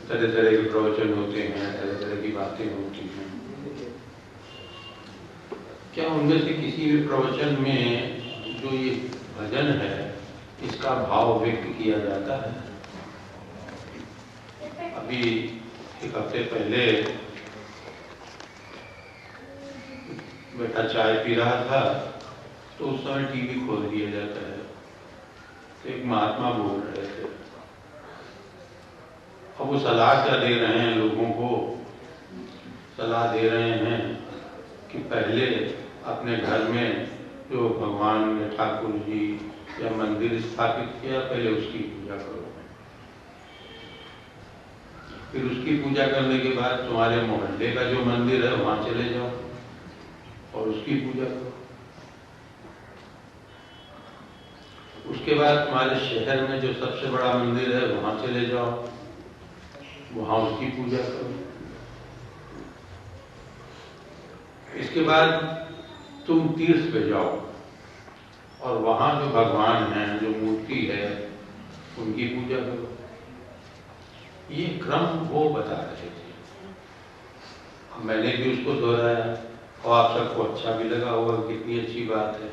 तरह तरह के प्रवचन होते हैं, तरह तरह की बातें होती हैं। क्या उनमें से किसी भी प्रवचन में जो ये भजन है इसका भाव व्यक्त किया जाता है? अभी एक हफ्ते पहले बेटा चाय पी रहा था तो उस समय टीवी खोल दिया जाता है, तो एक महात्मा बोल रहे थे। अब वो सलाह क्या दे रहे हैं लोगों को? सलाह दे रहे हैं कि पहले अपने घर में जो भगवान या ठाकुर जी या मंदिर स्थापित किया, पहले उसकी पूजा करो। फिर उसकी पूजा करने के बाद तुम्हारे मोहल्ले का जो मंदिर है वहां चले जाओ और उसकी पूजा करो। उसके बाद तुम्हारे शहर में जो सबसे बड़ा मंदिर है वहां चले जाओ, वहां उसकी पूजा करो। इसके बाद तुम तीर्थ पे जाओ और वहां जो भगवान है, जो मूर्ति है, उनकी पूजा करो। ये क्रम वो बता रहे थे। मैंने भी उसको दोहराया और आप सबको अच्छा भी लगा होगा, कितनी अच्छी बात है।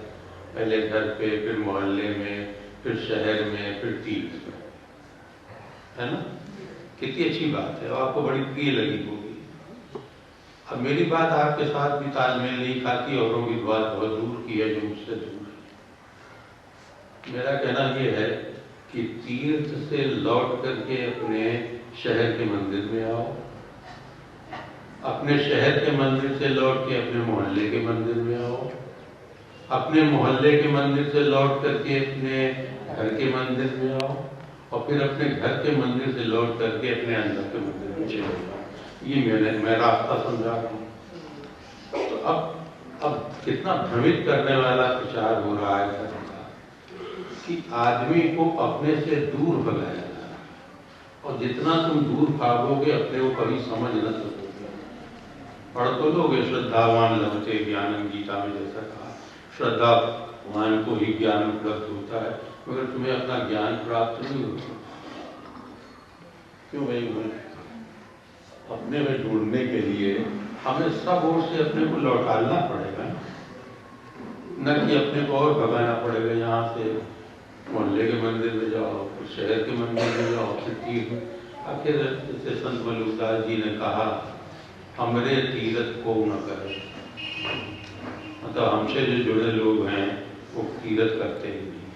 पहले घर पे, फिर मोहल्ले में, फिर शहर में, फिर तीर्थ में, है ना? कितनी अच्छी बात है और आपको बड़ी प्रिय लगी होगी। अब मेरी बात आपके साथ भी तालमेल नहीं खाती, औरों की बात बहुत दूर की है जो मुझसे दूर है। मेरा कहना यह है कि तीर्थ से लौट करके अपने शहर के मंदिर में आओ, अपने शहर के मंदिर से लौट के अपने मोहल्ले के मंदिर में आओ, अपने मोहल्ले के मंदिर से लौट करके अपने घर के मंदिर में आओ और फिर अपने घर के मंदिर से लौट करके अपने अंदर के मंदिर में चले जाओ। ये मैं रास्ता समझा रहा हूँ। तो अब कितना भ्रमित करने वाला प्रचार हो रहा है कि आदमी को अपने से दूर भगाया जा रहा है और जितना तुम दूर भागोगे अपने को कभी समझ न सकोगे। पढ़ तो लोगे श्रद्धावान लभते ज्ञानम, गीता में जैसा कहा, श्रद्धावान को ही ज्ञान उपलब्ध होता है, मगर तुम्हें अपना ज्ञान प्राप्त नहीं होता। क्यों भाई? अपने में जुड़ने के लिए हमें सब ओर से अपने को लौटाना पड़ेगा, न कि अपने को और भगाना पड़ेगा। यहाँ से मोहल्ले के मंदिर में जाओ, फिर शहर के मंदिर में जाओ, फिर तीर्थ। आखिर जैसे संत मलुकदास जी ने कहा, हमरे तीरथ को न करे। मतलब हमसे जो जुड़े लोग हैं वो तीरथ करते ही नहीं।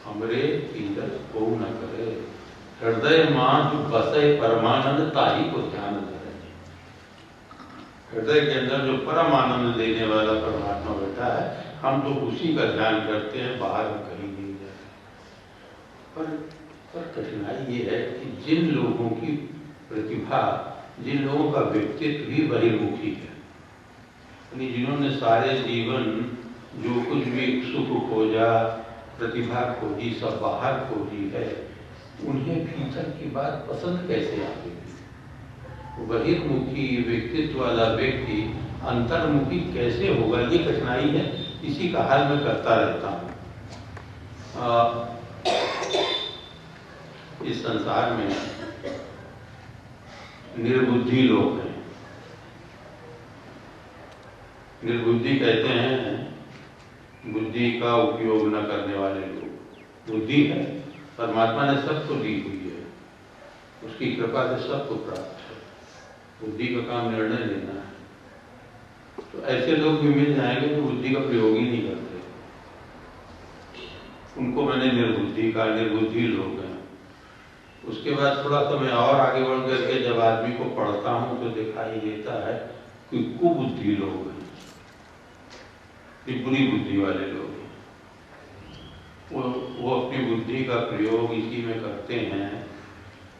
हमरे तीरथ को न करे, हृदय मान जो बसे परमानंद ताही को ध्यान धरे। हृदय के अंदर जो परम आनंद देने वाला परमात्मा बैठा है, हम तो उसी का ध्यान करते हैं, बाहर में कहीं नहीं जाते। पर कठिनाई ये है कि जिन लोगों की प्रतिभा, जिन लोगों का व्यक्तित्व भी बहिर्मुखी है, यानी जिन्होंने सारे जीवन जो कुछ भी सुख खोजा, प्रतिभा खोजी, सब बाहर खोजी है, उन्हें भीतर की बात पसंद कैसे आएगी? बहिर्मुखी व्यक्तित्व वाला व्यक्ति अंतर्मुखी कैसे होगा? ये कठिनाई है। इसी का हल मैं करता रहता हूँ। इस संसार में निर्बुद्धि लोग हैं। निर्बुद्धि कहते हैं बुद्धि का उपयोग न करने वाले लोग। बुद्धि है परमात्मा ने सबको दी हुई है, उसकी कृपा से सबको प्राप्त है। बुद्धि का काम निर्णय लेना है। तो ऐसे लोग भी मिल जाएंगे जो बुद्धि का प्रयोग ही नहीं करते, उनको मैंने निर्बुद्धि का, निर्बुद्धि लोग हैं। उसके बाद थोड़ा समय और आगे बढ़ करके जब आदमी को पढ़ता हूं तो दिखाई देता है कि कुबुद्धि लोग हैं, कि बुरी बुद्धि वाले लोग हैं। वो अपनी बुद्धि का प्रयोग इसी में करते हैं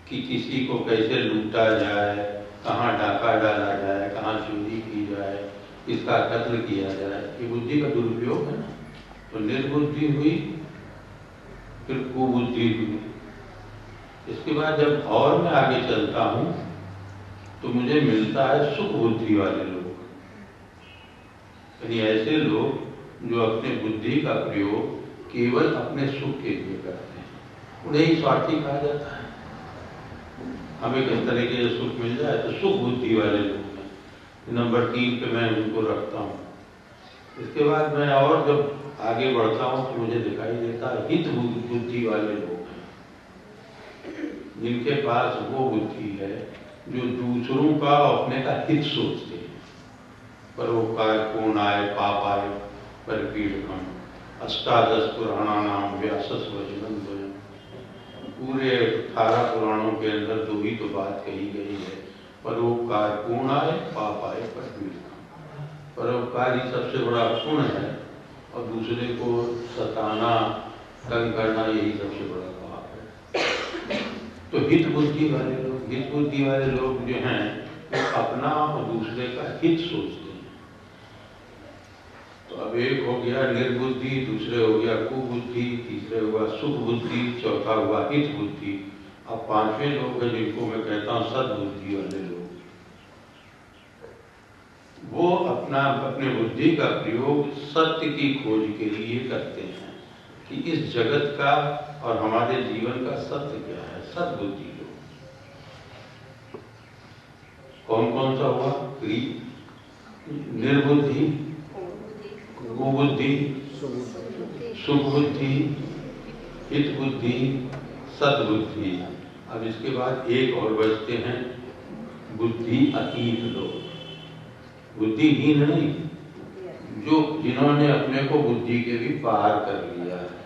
कि किसी को कैसे लूटा जाए, कहाँ डाका डाला जाए, कहाँ चोरी की जाए, किसका कत्ल किया जाए। ये बुद्धि का दुरुपयोग है ना। तो निर्बुद्धि हुई, फिर कुबुद्धि हुई। इसके बाद जब और मैं आगे चलता हूं तो मुझे मिलता है सुख बुद्धि वाले लोग, यानी ऐसे लोग जो अपने बुद्धि का प्रयोग केवल अपने सुख के लिए करते हैं। उन्हें ही स्वार्थी कहा जाता है। हमें किस तरीके से सुख मिल जाए तो सुख बुद्धि वाले लोग हैं। नंबर 3 पे मैं उनको रखता हूँ। इसके बाद मैं और जब आगे बढ़ता हूँ तो मुझे दिखाई देता है हित बुद्धि वाले लोग हैं, जिनके पास वो बुद्धि है जो दूसरों का अपने का हित सोचते हैं। परोपकार पूर्ण आय पाप आय परिपीड़कम अष्टादश पुराणानाम व्यासस वचनम द्वयम्। पूरे 18 पुराणों के अंदर 2 ही तो बात कही गई है, परोपकार पूर्ण आय पाप आय परिपीड़कम। परोपकार ही सबसे बड़ा पुण्य है और दूसरे को सताना, तंग करना यही सबसे बड़ा पाप है। तो हित बुद्धि वाले लोग, हित बुद्धि वाले लोग जो हैं वो अपना और दूसरे का हित सोचते हैं। तो अब एक हो गया निर्बुद्धि, दूसरे हो गया कुबुद्धि, तीसरे हुआ सुख बुद्धि, चौथा हुआ हित बुद्धि। अब 5वें लोग हैं जिनको मैं कहता हूँ सद्बुद्धि वाले लोग। वो अपने बुद्धि का प्रयोग सत्य की खोज के लिए करते हैं कि इस जगत का और हमारे जीवन का सत्य क्या है। सद्बुद्धि लोग कौन कौन सा हुआ? निर्बुद्धि, कुबुद्धि, सुबुद्धि, हित बुद्धि, सद्बुद्धि। अब इसके बाद एक और बचते हैं बुद्धि अतीत लोग। बुद्धिहीन नहीं, जो जिन्होंने अपने को बुद्धि के भी पार कर लिया है।